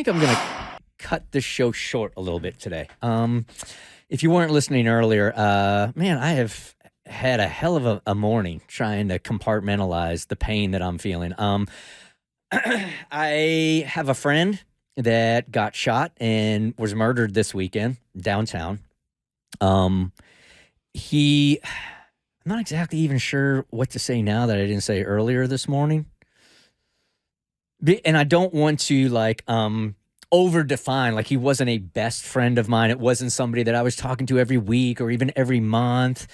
think I'm going to cut this show short a little bit today. If you weren't listening earlier, man, I have had a hell of a morning trying to compartmentalize the pain that I'm feeling. I have a friend that got shot and was murdered this weekend downtown. I'm not exactly even sure what to say now that I didn't say earlier this morning. And I don't want to over-define, like he wasn't a best friend of mine. It wasn't somebody that I was talking to every week or even every month.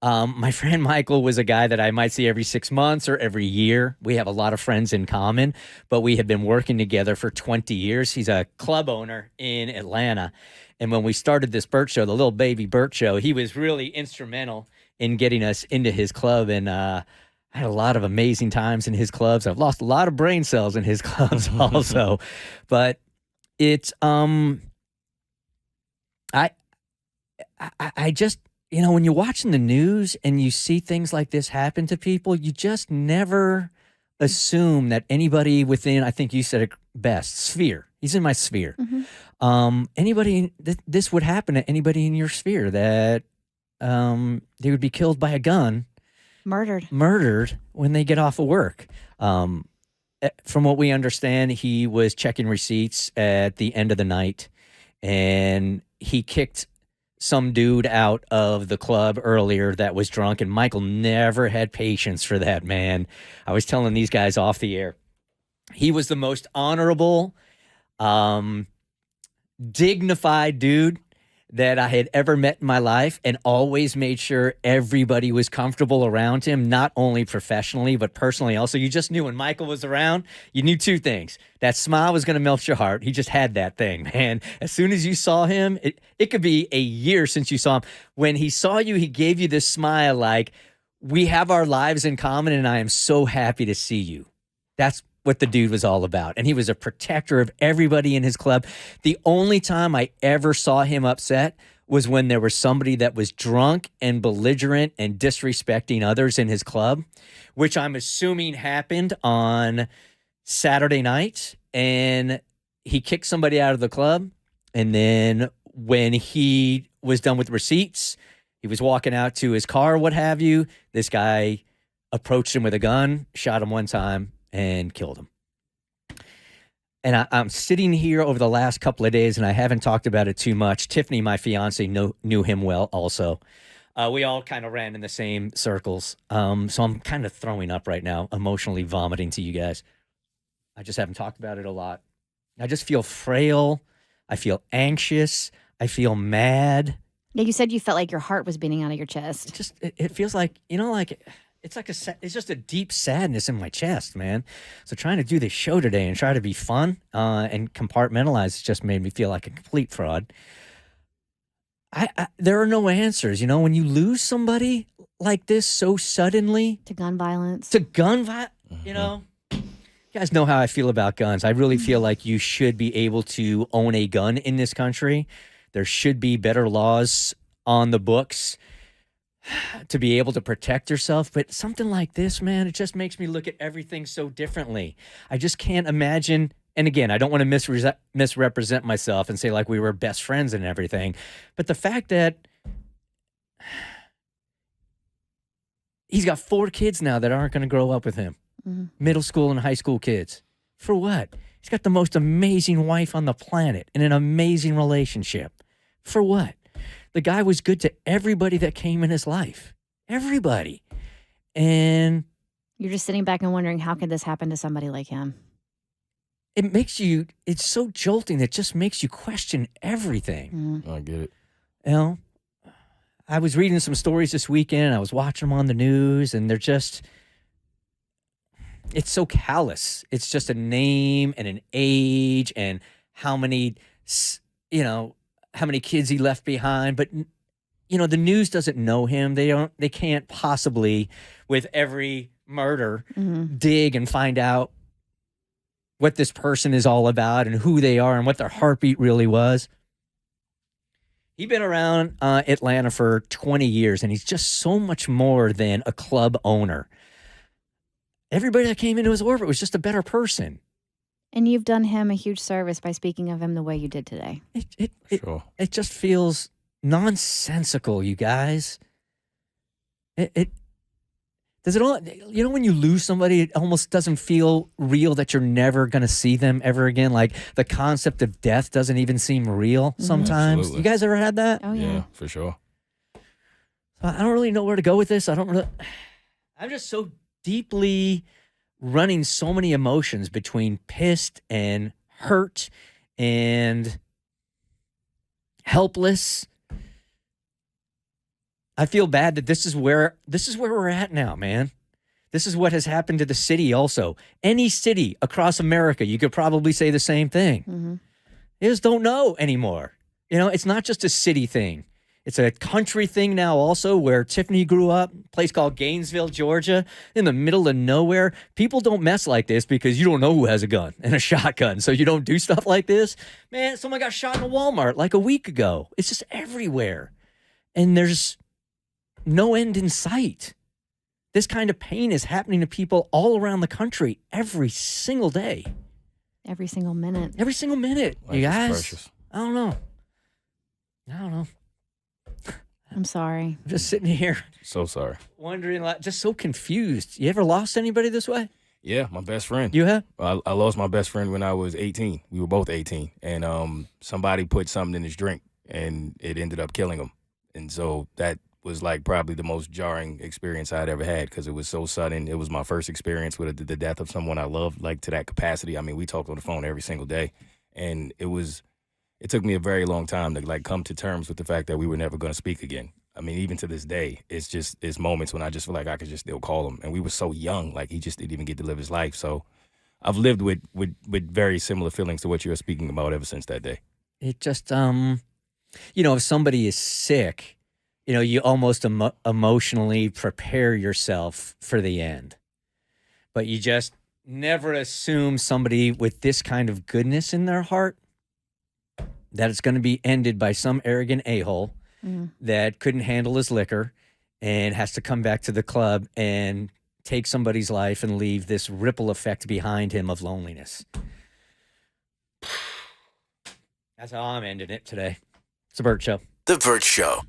My friend Michael was a guy that I might see every 6 months or every year. We have a lot of friends in common, but we have been working together for 20 years. He's a club owner in Atlanta. And when we started this Bert Show, the little baby Bert Show, he was really instrumental in getting us into his club. And I had a lot of amazing times in his clubs. I've lost a lot of brain cells in his clubs also. But it's I just, when you're watching the news and you see things like this happen to people, you just never assume that anybody within, I think you said it best, sphere. He's in my sphere. This would happen to anybody in your sphere, that they would be killed by a gun. Murdered when they get off of work. From what we understand, he was checking receipts at the end of the night, and he kicked some dude out of the club earlier that was drunk, and Michael never had patience for that, man. I was telling these guys off the air. He was the most honorable, dignified dude that I had ever met in my life, and always made sure everybody was comfortable around him, not only professionally, but personally also. You just knew when Michael was around, you knew two things. That smile was going to melt your heart. He just had that thing, man. As soon as you saw him, it could be a year since you saw him. When he saw you, he gave you this smile like, we have our lives in common, and I am so happy to see you. That's what the dude was all about. And he was a protector of everybody in his club. The only time I ever saw him upset was when there was somebody that was drunk and belligerent and disrespecting others in his club, which I'm assuming happened on Saturday night. And he kicked somebody out of the club. And then when he was done with receipts, he was walking out to his car, what have you. This guy approached him with a gun, shot him one time, and killed him. And I'm sitting here over the last couple of days, and I haven't talked about it too much. Tiffany, my fiance, knew him well also. We all kind of ran in the same circles. So I'm kind of throwing up right now, emotionally vomiting to you guys. I just haven't talked about it a lot. I just feel frail. I feel anxious. I feel mad. Yeah, you said you felt like your heart was beating out of your chest. It feels like, it's just a deep sadness in my chest, man. So trying to do this show today and try to be fun and compartmentalize just made me feel like a complete fraud. There are no answers. When you lose somebody like this so suddenly. To gun violence. You guys know how I feel about guns. I really feel like you should be able to own a gun in this country. There should be better laws on the books to be able to protect yourself. But something like this, man, it just makes me look at everything so differently. I just can't imagine. And again, I don't want to misrepresent myself and say like we were best friends and everything. But the fact that he's got 4 kids now that aren't going to grow up with him. Mm-hmm. Middle school and high school kids. For what? He's got the most amazing wife on the planet and an amazing relationship. For what? The guy was good to everybody that came in his life. Everybody. And you're just sitting back and wondering, how could this happen to somebody like him? It's so jolting. It just makes you question everything. I get it. I was reading some stories this weekend. I was watching them on the news, and it's so callous. It's just a name and an age and how many kids he left behind. But, the news doesn't know him. They can't possibly, with every murder, dig and find out what this person is all about and who they are and what their heartbeat really was. He's been around Atlanta for 20 years, and he's just so much more than a club owner. Everybody that came into his orbit was just a better person. And you've done him a huge service by speaking of him the way you did today. Sure. It just feels nonsensical, you guys. It does it all. You know, when you lose somebody, it almost doesn't feel real that you're never going to see them ever again. Like the concept of death doesn't even seem real sometimes. Absolutely. You guys ever had that? Oh, yeah. For sure. I don't really know where to go with this. I'm just so deeply running so many emotions between pissed and hurt and helpless. I feel bad that this is where we're at now, man. This is what has happened to the city also. Any city across America, you could probably say the same thing. Mm-hmm. They just don't know anymore. You know, it's not just a city thing. It's a country thing now also, where Tiffany grew up, a place called Gainesville, Georgia, in the middle of nowhere. People don't mess like this because you don't know who has a gun and a shotgun, so you don't do stuff like this. Man, someone got shot in a Walmart like a week ago. It's just everywhere. And there's no end in sight. This kind of pain is happening to people all around the country every single day. Every single minute. Every single minute, Life you is guys. precious. I don't know. I'm sorry. I'm just sitting here So sorry. wondering, like, just so confused. You ever lost anybody this way? Yeah, my best friend. You have? I lost my best friend when I was 18. We were both 18. And somebody put something in his drink, and it ended up killing him. And so that was like probably the most jarring experience I'd ever had, because it was so sudden. It was my first experience with the death of someone I loved, like to that capacity. I mean, we talked on the phone every single day. And it took me a very long time to like come to terms with the fact that we were never going to speak again. I mean, even to this day, it's moments when I just feel like I could just still call him. And we were so young, like he just didn't even get to live his life. So I've lived with very similar feelings to what you're speaking about ever since that day. It just, if somebody is sick, you almost emotionally prepare yourself for the end. But you just never assume somebody with this kind of goodness in their heart that it's going to be ended by some arrogant a-hole that couldn't handle his liquor and has to come back to the club and take somebody's life and leave this ripple effect behind him of loneliness. That's how I'm ending it today. It's a Bert Show. The Bert Show.